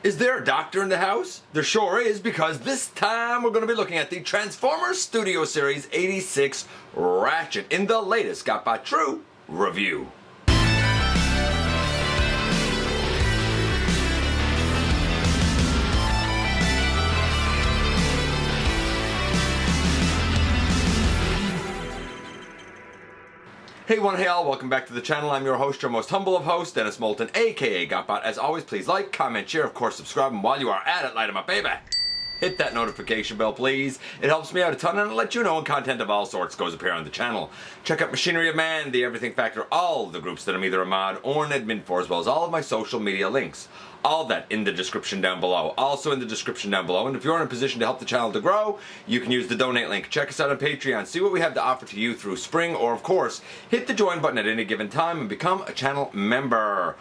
Is there a doctor in the house? There sure is, because this time we're going to be looking at the Transformers Studio Series 86 Ratchet in the latest GotBot True review. Hey one, hey all, welcome back to the channel. I'm your host, your most humble of hosts, Dennis Moulton, aka GotBot. As always, please like, comment, share, of course subscribe, and while you are at it, light 'em up, baby. Hit that notification bell, please. It helps me out a ton, and it'll let you know when content of all sorts goes up here on the channel. Check out Machinery of Man, The Everything Factor, all the groups that I'm either a mod or an admin for, as well as all of my social media links. All that in the description down below. Also in the description down below. And if you're in a position to help the channel to grow, you can use the donate link. Check us out on Patreon. See what we have to offer to you through spring, or of course, hit the join button at any given time and become a channel member.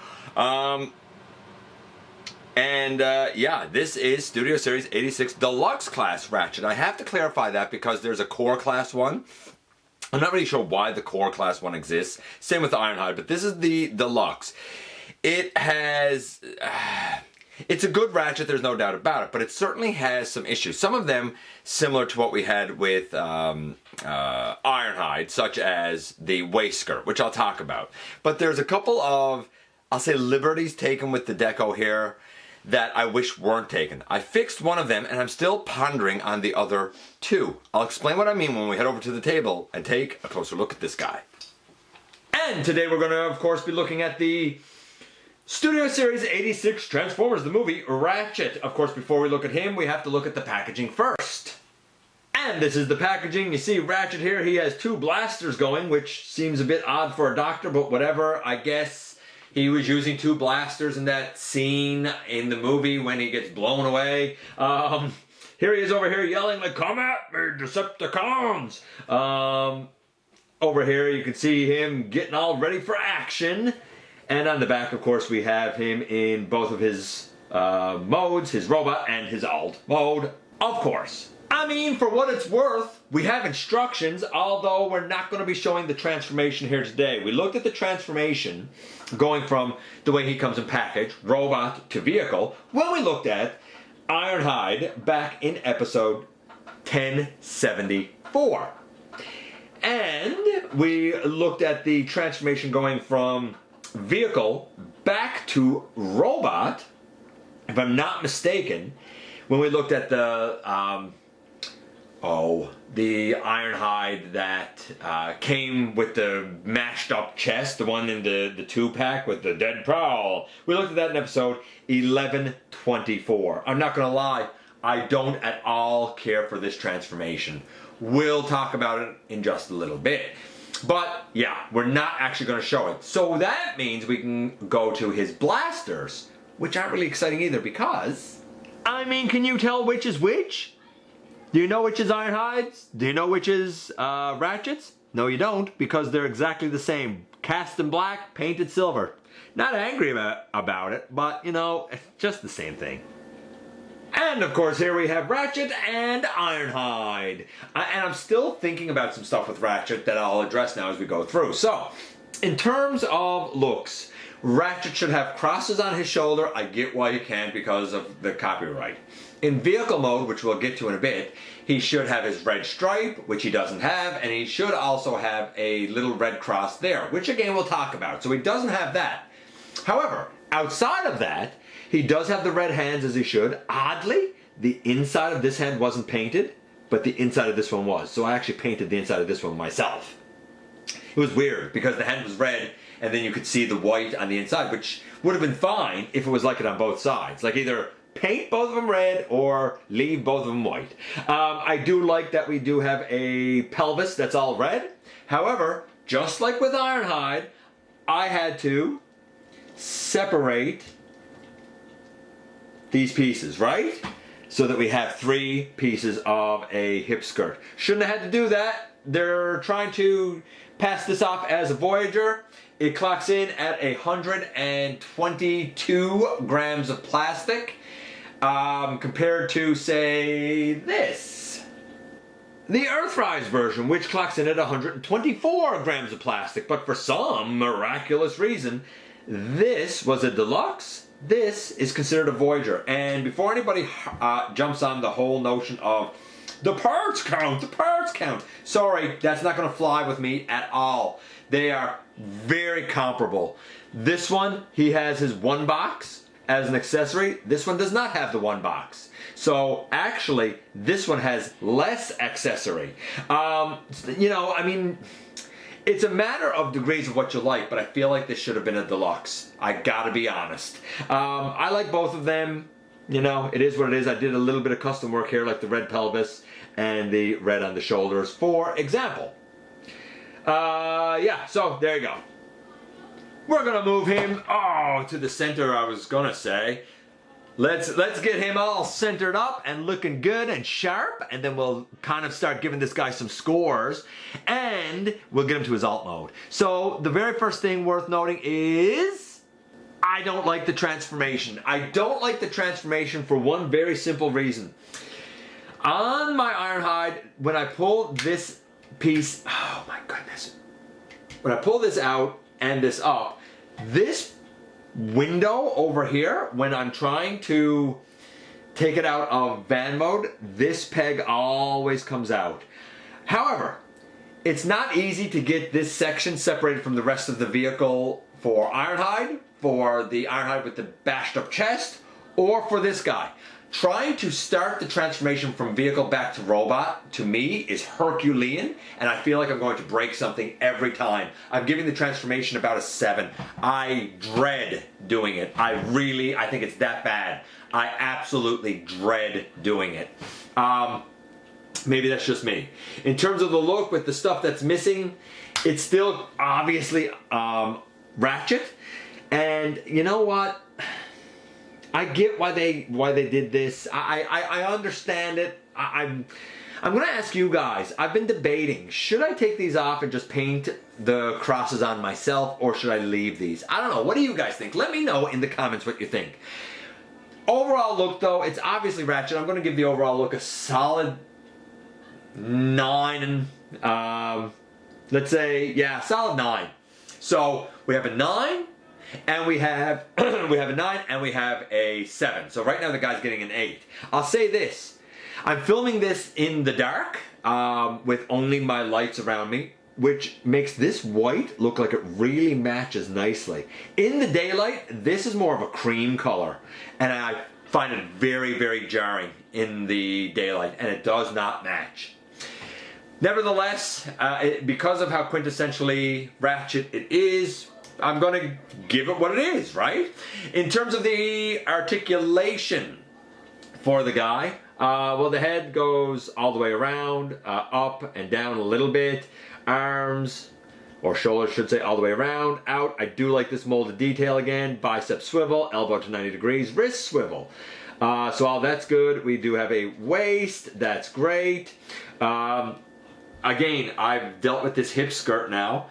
Yeah, this is Studio Series 86 Deluxe Class Ratchet. I have to clarify that because there's a Core Class 1. I'm not really sure why the Core Class 1 exists. Same with the Ironhide, but this is the Deluxe. It has, it's a good Ratchet, there's no doubt about it, but it certainly has some issues. Some of them similar to what we had with Ironhide, such as the waist skirt, which I'll talk about. But there's a couple of, I'll say, liberties taken with the deco here that I wish weren't taken. I fixed one of them, and I'm still pondering on the other two. I'll explain what I mean when we head over to the table and take a closer look at this guy. And today we're going to, of course, be looking at the Studio Series 86 Transformers, the movie, Ratchet. Of course, before we look at him, we have to look at the packaging first. And this is the packaging. You see Ratchet here, he has two blasters going, which seems a bit odd for a doctor, but whatever. I guess he was using two blasters in that scene in the movie when he gets blown away. Here he is over here yelling like, "Come at me, Decepticons!" Over here you can see him getting all ready for action. And on the back, of course, we have him in both of his modes, his robot and his alt mode, of course. I mean, for what it's worth, we have instructions, although we're not going to be showing the transformation here today. We looked at the transformation going from the way he comes in package, robot to vehicle, when we looked at Ironhide back in episode 1074. And we looked at the transformation going from vehicle back to robot, if I'm not mistaken, when we looked at the Ironhide that came with the mashed up chest, the one in the 2-pack with the dead prowl. We looked at that in episode 1124. I'm not gonna lie, I don't at all care for this transformation. We'll talk about it in just a little bit. But yeah, we're not actually going to show it. So that means we can go to his blasters, which aren't really exciting either because, I mean, can you tell which is which? Do you know which is Ironhides? Do you know which is Ratchets? No, you don't, because they're exactly the same. Cast in black, painted silver. Not angry about it, but you know, it's just the same thing. And of course here we have Ratchet and Ironhide. And I'm still thinking about some stuff with Ratchet that I'll address now as we go through. So, in terms of looks, Ratchet should have crosses on his shoulder. I get why he can't because of the copyright. In vehicle mode, which we'll get to in a bit, he should have his red stripe, which he doesn't have, and he should also have a little red cross there, which again we'll talk about. So he doesn't have that. However, outside of that, he does have the red hands as he should. Oddly, the inside of this hand wasn't painted, but the inside of this one was. So I actually painted the inside of this one myself. It was weird because the hand was red and then you could see the white on the inside, which would have been fine if it was like it on both sides. Like either paint both of them red or leave both of them white. I do like that we do have a pelvis that's all red. However, just like with Ironhide, I had to separate these pieces, right? So that we have 3 pieces of a hip skirt. Shouldn't have had to do that. They're trying to pass this off as a Voyager. It clocks in at 122 grams of plastic compared to, say, this. The Earthrise version, which clocks in at 124 grams of plastic, but for some miraculous reason, this was a deluxe this is considered a voyager. And before anybody jumps on the whole notion of the parts count, sorry, that's not going to fly with me at all. They are very comparable. This one, he has his one box as an accessory. This one does not have the one box. So actually, this one has less accessory. You know, I mean, it's a matter of degrees of what you like, but I feel like this should have been a deluxe. I gotta be honest. I like both of them. You know, it is what it is. I did a little bit of custom work here, like the red pelvis and the red on the shoulders, for example. Yeah, so there you go. We're gonna move him, to the center, I was gonna say. Let's get him all centered up and looking good and sharp, and then we'll kind of start giving this guy some scores, and we'll get him to his alt mode. So the very first thing worth noting is I don't like the transformation. I don't like the transformation for one very simple reason. On my Ironhide, when I pull this piece, oh my goodness, when I pull this out and this up, this window over here, when I'm trying to take it out of van mode, this peg always comes out. However, it's not easy to get this section separated from the rest of the vehicle for Ironhide, for the Ironhide with the bashed up chest, or for this guy. Trying to start the transformation from vehicle back to robot, to me, is Herculean, and I feel like I'm going to break something every time. I'm giving the transformation about a 7. I dread doing it. I think it's that bad. I absolutely dread doing it. Maybe that's just me. In terms of the look, with the stuff that's missing, it's still obviously Ratchet, and you know what? I get why they did this. I understand it. I'm gonna ask you guys. I've been debating, should I take these off and just paint the crosses on myself, or should I leave these? I don't know. What do you guys think? Let me know in the comments what you think. Overall look, though, it's obviously Ratchet. I'm gonna give the overall look a solid 9. Let's say, yeah, solid 9. So we have a 9. And we have we have a 9 and we have a 7. So right now the guy's getting an 8. I'll say this. I'm filming this in the dark with only my lights around me, which makes this white look like it really matches nicely. In the daylight, this is more of a cream color, and I find it very, very jarring in the daylight, and it does not match. Nevertheless, because of how quintessentially Ratchet it is, I'm going to give it what it is, right? In terms of the articulation for the guy, well, the head goes all the way around, up and down a little bit. Arms, or shoulders should say, all the way around, out. I do like this molded detail again. Bicep swivel, elbow to 90 degrees, wrist swivel. So all that's good. We do have a waist. That's great. Again, I've dealt with this hip skirt now.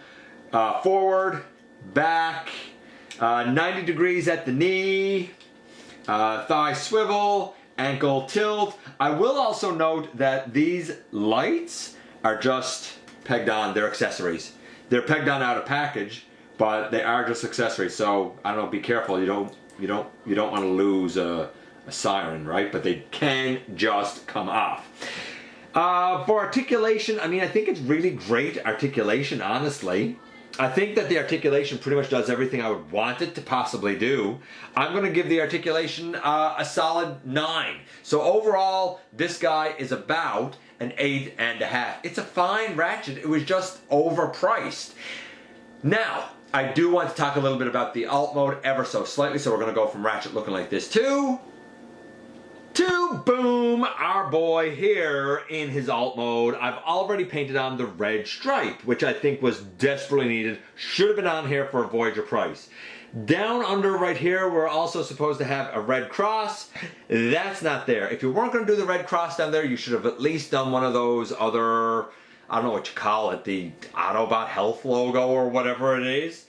Forward, back, 90 degrees at the knee, thigh swivel, ankle tilt. I will also note that these lights are just pegged on. They're accessories. They're pegged on out of package, but they are just accessories. So I don't know. Be careful. You don't want to lose a siren, right? But they can just come off. For articulation, I mean, I think it's really great articulation, honestly. I think that the articulation pretty much does everything I would want it to possibly do. I'm going to give the articulation a solid 9. So overall, this guy is about an 8.5. It's a fine Ratchet. It was just overpriced. Now, I do want to talk a little bit about the alt mode ever so slightly. So we're going to go from Ratchet looking like this to boom, our boy here in his alt mode. I've already painted on the red stripe, which I think was desperately needed. Should have been on here for a Voyager price. Down under right here, we're also supposed to have a red cross. That's not there. If you weren't going to do the red cross down there, you should have at least done one of those other, I don't know what you call it, the Autobot health logo or whatever it is.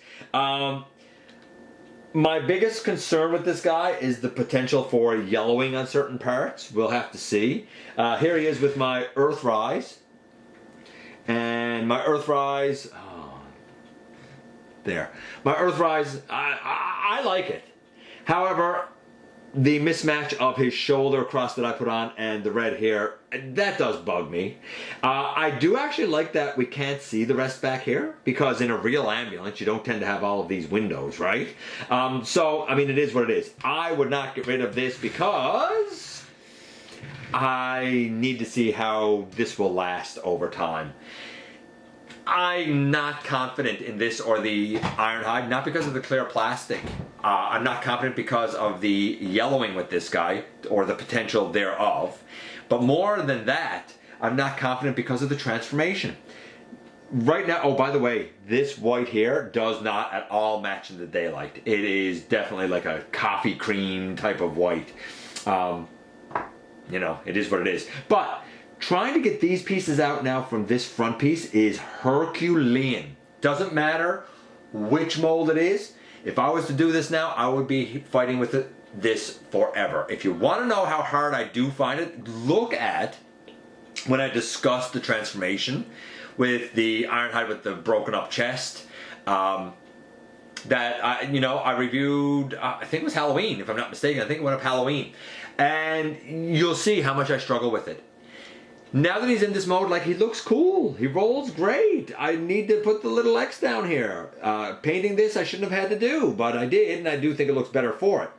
My biggest concern with this guy is the potential for yellowing on certain parts. We'll have to see. Here he is with my Earthrise. And my Earthrise, there. My Earthrise, I like it. However, the mismatch of his shoulder cross that I put on and the red hair, that does bug me. I do actually like that we can't see the rest back here, because in a real ambulance you don't tend to have all of these windows, right? So, I mean, it is what it is. I would not get rid of this because I need to see how this will last over time. I'm not confident in this or the Ironhide, not because of the clear plastic. I'm not confident because of the yellowing with this guy, or the potential thereof. But more than that, I'm not confident because of the transformation. Right now, oh, by the way, this white here does not at all match in the daylight. It is definitely like a coffee cream type of white. You know, it is what it is. But trying to get these pieces out now from this front piece is Herculean. Doesn't matter which mold it is. If I was to do this now, I would be fighting with this forever. If you want to know how hard I do find it, look at when I discussed the transformation with the Ironhide with the broken up chest. That I reviewed, I think it was Halloween, if I'm not mistaken. I think it went up Halloween. And you'll see how much I struggle with it. Now that he's in this mode, like, he looks cool. He rolls great. I need to put the little X down here. Painting this I shouldn't have had to do, but I did, and I do think it looks better for it.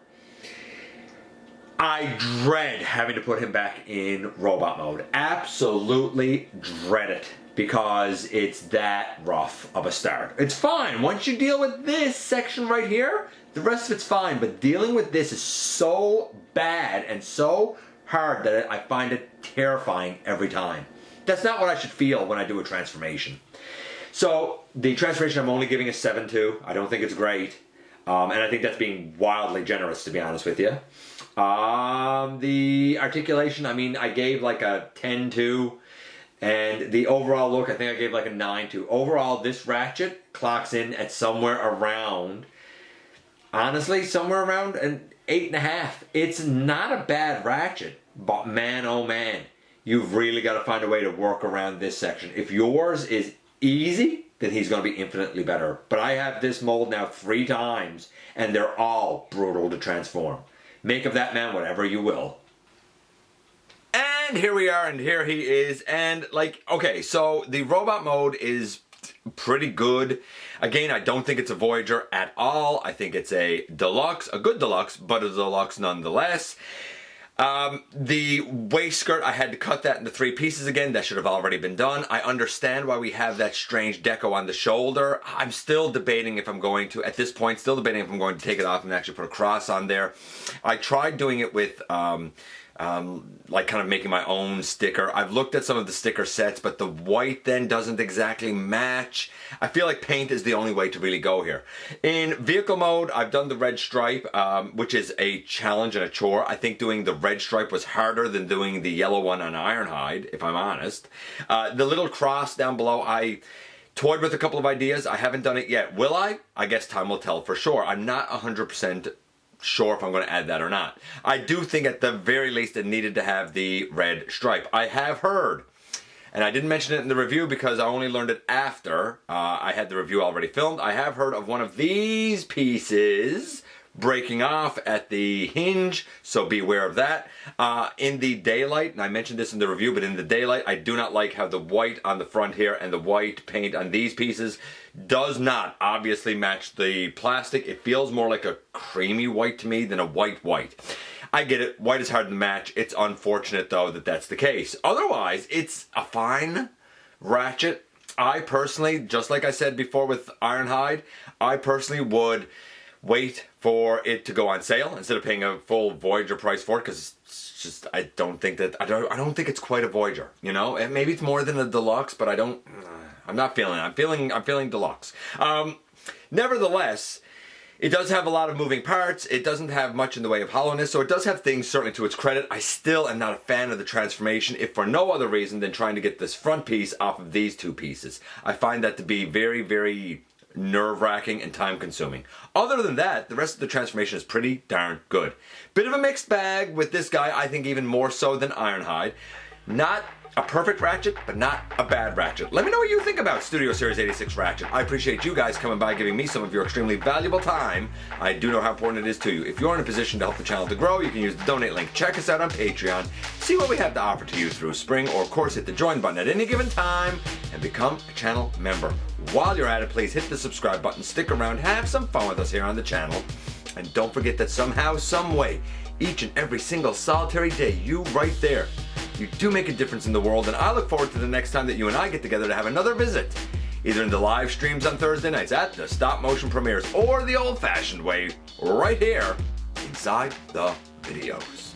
I dread having to put him back in robot mode. Absolutely dread it, because it's that rough of a start. It's fine. Once you deal with this section right here, the rest of it's fine, but dealing with this is so bad and so hard that I find it terrifying every time. That's not what I should feel when I do a transformation. So the transformation I'm only giving a 7-2. I don't think it's great. And I think that's being wildly generous, to be honest with you. The articulation, I mean, I gave like a 10-2. And the overall look, I think I gave like a 9-2. Overall, this Ratchet clocks in at somewhere around, honestly, somewhere around an 8.5. It's not a bad Ratchet, but man, oh man, you've really got to find a way to work around this section. If yours is easy, then he's going to be infinitely better. But I have this mold now 3 times, and they're all brutal to transform. Make of that man whatever you will. And here we are, and here he is, and like, okay, so the robot mode is pretty good. Again, I don't think it's a Voyager at all. I think it's a deluxe, a good deluxe, but a deluxe nonetheless. The waist skirt, I had to cut that into 3 pieces again. That should have already been done. I understand why we have that strange deco on the shoulder. I'm still debating if I'm going to, at this point, still debating if I'm going to take it off and actually put a cross on there. I tried doing it with like kind of making my own sticker. I've looked at some of the sticker sets, but the white then doesn't exactly match. I feel like paint is the only way to really go here. In vehicle mode, I've done the red stripe, which is a challenge and a chore. I think doing the red stripe was harder than doing the yellow one on Ironhide, if I'm honest. The little cross down below, I toyed with a couple of ideas. I haven't done it yet. Will I? I guess time will tell for sure. I'm not 100% sure if I'm going to add that or not. I do think at the very least it needed to have the red stripe. I have heard, and I didn't mention it in the review because I only learned it after I had the review already filmed. I have heard of one of these pieces breaking off at the hinge, so beware of that. In the daylight, and I mentioned this in the review, but in the daylight, I do not like how the white on the front here and the white paint on these pieces does not obviously match the plastic. It feels more like a creamy white to me than a white white. I get it, white is hard to match. It's unfortunate though that that's the case. Otherwise, it's a fine Ratchet. I personally, just like I said before with Ironhide, I personally would wait for it to go on sale instead of paying a full Voyager price for it, because it's just, I don't think it's quite a Voyager, you know? And maybe it's more than a deluxe, but I'm not feeling it. I'm feeling deluxe. Nevertheless, it does have a lot of moving parts. It doesn't have much in the way of hollowness, so it does have things certainly to its credit. I still am not a fan of the transformation, if for no other reason than trying to get this front piece off of these 2 pieces. I find that to be very, very nerve-wracking and time-consuming. Other than that, the rest of the transformation is pretty darn good. Bit of a mixed bag with this guy, I think even more so than Ironhide. Not a perfect Ratchet, but not a bad Ratchet. Let me know what you think about Studio Series 86 Ratchet. I appreciate you guys coming by, giving me some of your extremely valuable time. I do know how important it is to you. If you're in a position to help the channel to grow, you can use the donate link. Check us out on Patreon. See what we have to offer to you through Spring, or of course hit the join button at any given time and become a channel member. While you're at it, please hit the subscribe button, stick around, have some fun with us here on the channel. And don't forget that somehow, some way, each and every single solitary day, you right there, you do make a difference in the world, and I look forward to the next time that you and I get together to have another visit, either in the live streams on Thursday nights at the stop motion premieres, or the old-fashioned way, right here inside the videos.